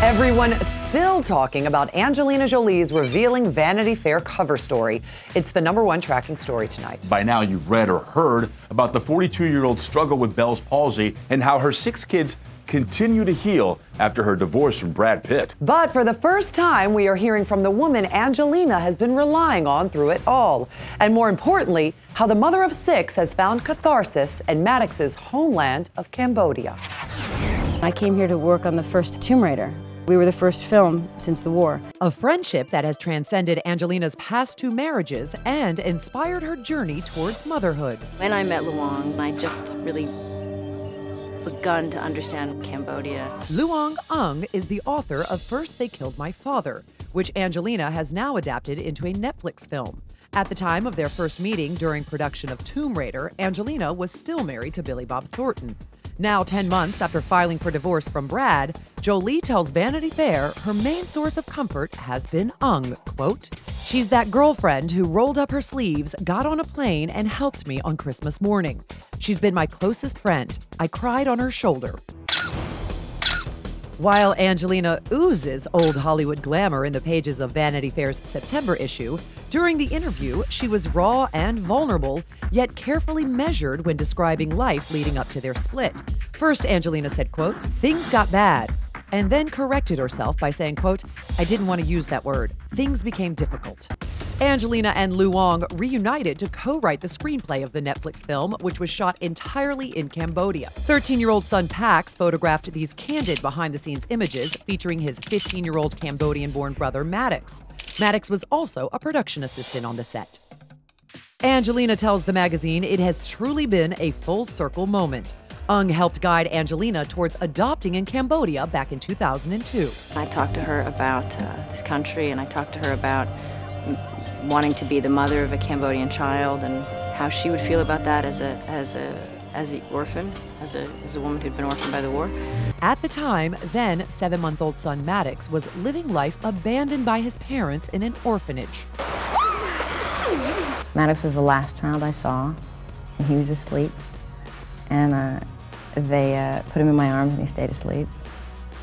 Everyone still talking about Angelina Jolie's revealing Vanity Fair cover story. It's the #1 tracking story tonight. By now, you've read or heard about the 42-year-old struggle with Bell's palsy and how her 6 kids continue to heal after her divorce from Brad Pitt. But for the first time, we are hearing from the woman Angelina has been relying on through it all. And more importantly, how the mother of 6 has found catharsis in Maddox's homeland of Cambodia. I came here to work on the first Tomb Raider. We were the first film since the war. A friendship that has transcended Angelina's past 2 marriages and inspired her journey towards motherhood. When I met Loung, I just really begun to understand Cambodia. Loung is the author of First They Killed My Father, which Angelina has now adapted into a Netflix film. At the time of their first meeting during production of Tomb Raider, Angelina was still married to Billy Bob Thornton. Now, 10 months after filing for divorce from Brad, Jolie tells Vanity Fair her main source of comfort has been Loung. Quote, "She's that girlfriend who rolled up her sleeves, got on a plane, and helped me on Christmas morning. She's been my closest friend. I cried on her shoulder." While Angelina oozes old Hollywood glamour in the pages of Vanity Fair's September issue, during the interview, she was raw and vulnerable, yet carefully measured when describing life leading up to their split. First, Angelina said, quote, "Things got bad," and then corrected herself by saying, quote, "I didn't want to use that word. Things became difficult." Angelina and Loung reunited to co-write the screenplay of the Netflix film, which was shot entirely in Cambodia. 13-year-old son Pax photographed these candid behind-the-scenes images featuring his 15-year-old Cambodian-born brother Maddox. Maddox was also a production assistant on the set. Angelina tells the magazine it has truly been a full-circle moment. Loung helped guide Angelina towards adopting in Cambodia back in 2002. I talked to her about this country, and I talked to her about wanting to be the mother of a Cambodian child and how she would feel about that as an orphan, as a woman who'd been orphaned by the war. At the time, then 7-month-old son Maddox was living life abandoned by his parents in an orphanage. Maddox was the last child I saw, and he was asleep. And they put him in my arms and he stayed asleep.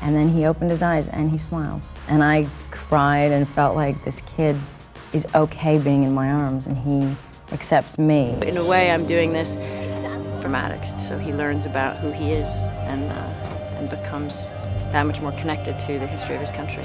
And then he opened his eyes and he smiled. And I cried and felt like this kid is okay being in my arms and he accepts me. In a way, I'm doing this for Maddox, so he learns about who he is and becomes that much more connected to the history of his country.